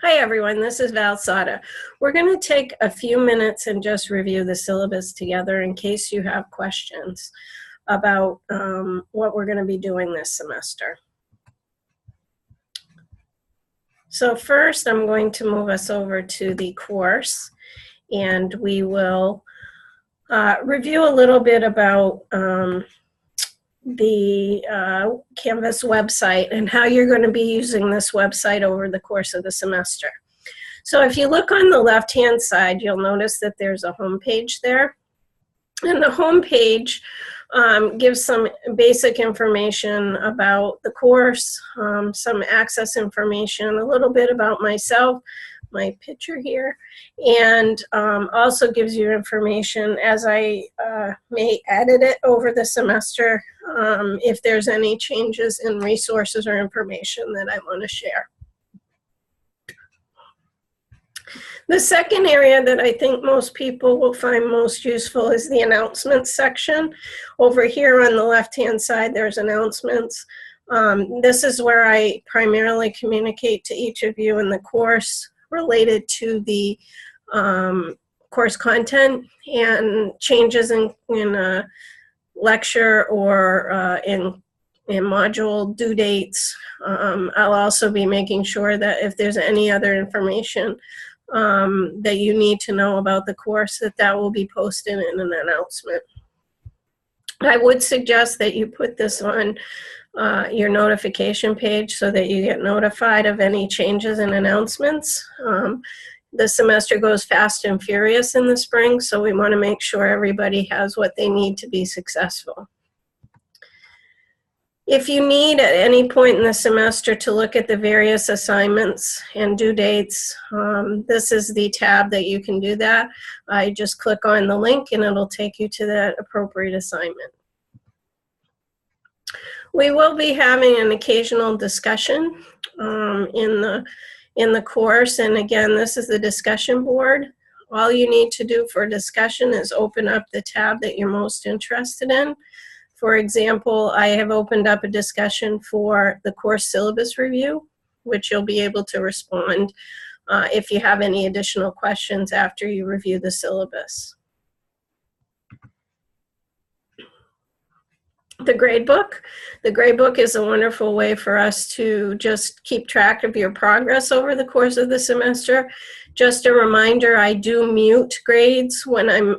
Hi everyone, this is Val Sada. We're going to take a few minutes and just review the syllabus together in case you have questions about what we're going to be doing this semester. So first I'm going to move us over to the course, and we will review a little bit about the Canvas website and how you're going to be using this website over the course of the semester. So if you look on the left-hand side, you'll notice that there's a home page there. And the home page gives some basic information about the course, some access information, a little bit about myself, my picture here, and also gives you information as I may edit it over the semester if there's any changes in resources or information that I want to share. The second area that I think most people will find most useful is the announcements section. Over here on the left-hand side, there's announcements. This is where I primarily communicate to each of you in the course related to the course content and changes in lecture or in module due dates. I'll also be making sure that if there's any other information that you need to know about the course, that will be posted in an announcement. I would suggest that you put this on your notification page so that you get notified of any changes and announcements. The semester goes fast and furious in the spring, so we want to make sure everybody has what they need to be successful. If you need at any point in the semester to look at the various assignments and due dates, this is the tab that you can do that. I just click on the link and it'll take you to that appropriate assignment. We will be having an occasional discussion in the course, and again, this is the discussion board. All you need to do for a discussion is open up the tab that you're most interested in. For example, I have opened up a discussion for the course syllabus review, which you'll be able to respond if you have any additional questions after you review the syllabus. The gradebook. The gradebook is a wonderful way for us to just keep track of your progress over the course of the semester. Just a reminder, I do mute grades when I'm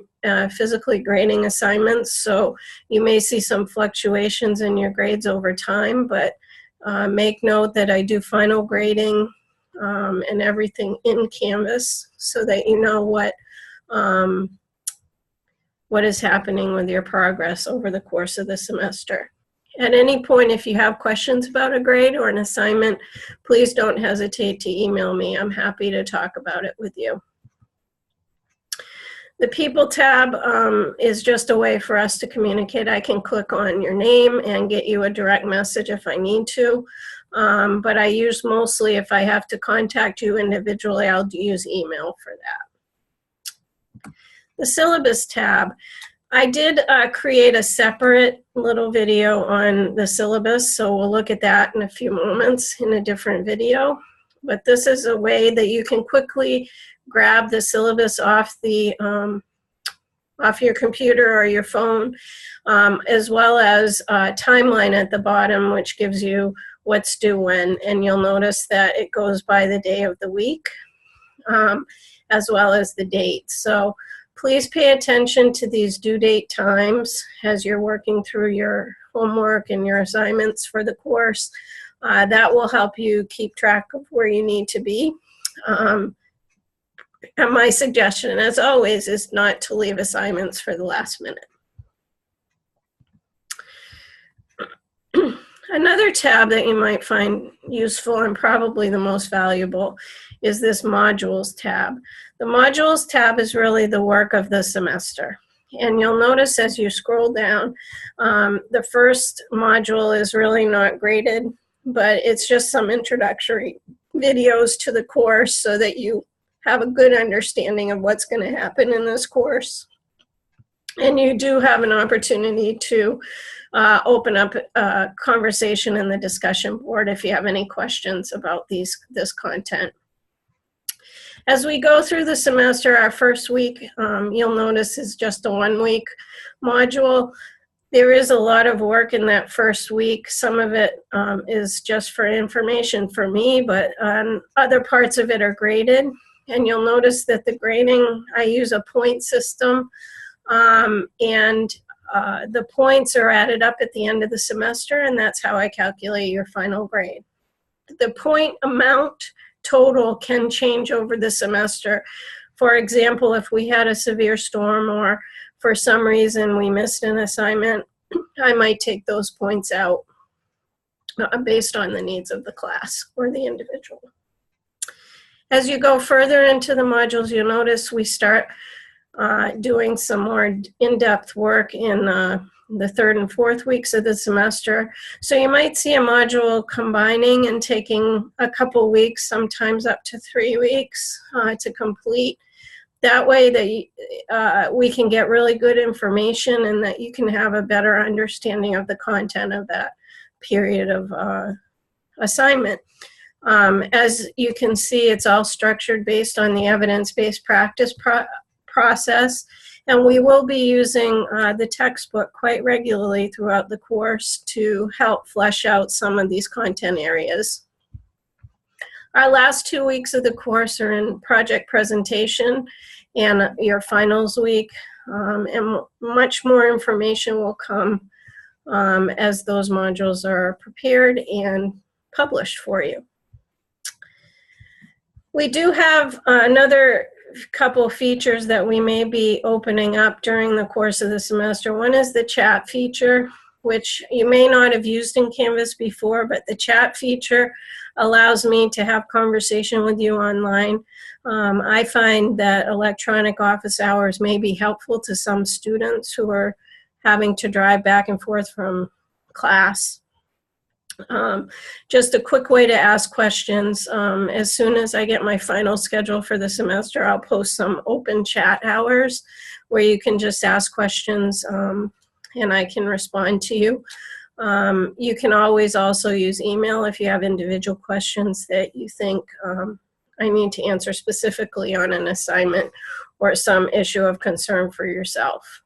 physically grading assignments, so you may see some fluctuations in your grades over time, but make note that I do final grading and everything in Canvas so that you know what is happening with your progress over the course of the semester. At any point, if you have questions about a grade or an assignment, please don't hesitate to email me. I'm happy to talk about it with you. The People tab is just a way for us to communicate. I can click on your name and get you a direct message if I need to, but I use mostly, if I have to contact you individually, I'll use email for that. The Syllabus tab. I did create a separate little video on the syllabus, so we'll look at that in a few moments in a different video. But this is a way that you can quickly grab the syllabus off your computer or your phone, as well as a timeline at the bottom, which gives you what's due when. And you'll notice that it goes by the day of the week, as well as the date. So please pay attention to these due date times as you're working through your homework and your assignments for the course. That will help you keep track of where you need to be. And my suggestion, as always, is not to leave assignments for the last minute. Another tab that you might find useful and probably the most valuable is this Modules tab. The Modules tab is really the work of the semester. And you'll notice as you scroll down, the first module is really not graded, but it's just some introductory videos to the course so that you have a good understanding of what's going to happen in this course. And you do have an opportunity to open up a conversation in the discussion board if you have any questions about this content. As we go through the semester, our first week, you'll notice, is just a 1-week module. There is a lot of work in that first week. Some of it is just for information for me, but other parts of it are graded. And you'll notice that the grading, I use a point system, and the points are added up at the end of the semester, and that's how I calculate your final grade. The point amount total can change over the semester. For example, if we had a severe storm or for some reason we missed an assignment, I might take those points out based on the needs of the class or the individual. As you go further into the modules, you'll notice we start doing some more in-depth work in the 3rd and 4th weeks of the semester. So you might see a module combining and taking a couple weeks, sometimes up to 3 weeks to complete. That way that we can get really good information and that you can have a better understanding of the content of that period of assignment. As you can see, it's all structured based on the evidence-based practice process, and we will be using the textbook quite regularly throughout the course to help flesh out some of these content areas. Our last 2 weeks of the course are in project presentation and your finals week, and much more information will come as those modules are prepared and published for you. We do have another couple features that we may be opening up during the course of the semester. One is the chat feature, which you may not have used in Canvas before, but the chat feature allows me to have conversation with you online. I find that electronic office hours may be helpful to some students who are having to drive back and forth from class. Just a quick way to ask questions. As soon as I get my final schedule for the semester, I'll post some open chat hours where you can just ask questions and I can respond to you. You can always also use email if you have individual questions that you think I need to answer specifically on an assignment or some issue of concern for yourself.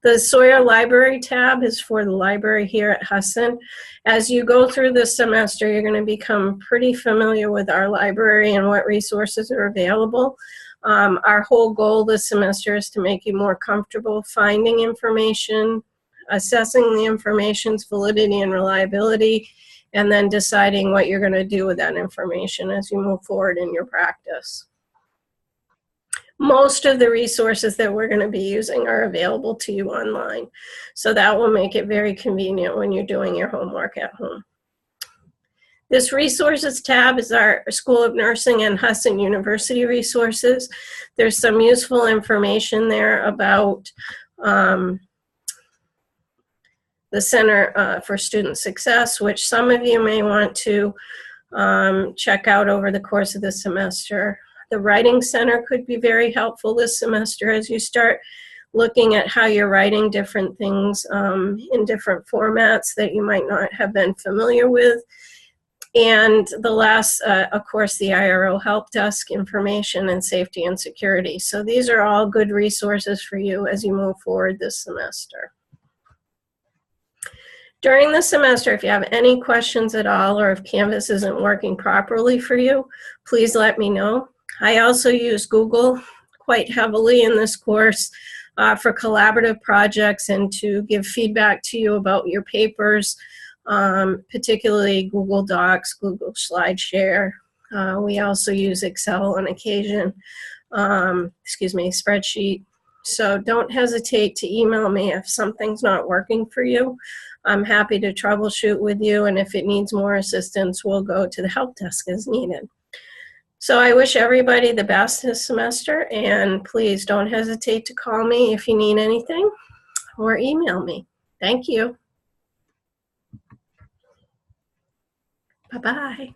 The Sawyer Library tab is for the library here at Husson. As you go through the semester, you're going to become pretty familiar with our library and what resources are available. Our whole goal this semester is to make you more comfortable finding information, assessing the information's validity and reliability, and then deciding what you're going to do with that information as you move forward in your practice. Most of the resources that we're going to be using are available to you online, so that will make it very convenient when you're doing your homework at home. This resources tab is our School of Nursing and Husson University resources. There's some useful information there about the Center for Student Success, which some of you may want to check out over the course of the semester. The Writing Center could be very helpful this semester as you start looking at how you're writing different things in different formats that you might not have been familiar with. And the last, of course, the IRO Help Desk information and safety and security. So these are all good resources for you as you move forward this semester. During the semester, if you have any questions at all or if Canvas isn't working properly for you, please let me know. I also use Google quite heavily in this course for collaborative projects and to give feedback to you about your papers, particularly Google Docs, Google SlideShare. We also use Excel on occasion, spreadsheet. So don't hesitate to email me if something's not working for you. I'm happy to troubleshoot with you, and if it needs more assistance, we'll go to the help desk as needed. So I wish everybody the best this semester, and please don't hesitate to call me if you need anything or email me. Thank you. Bye-bye.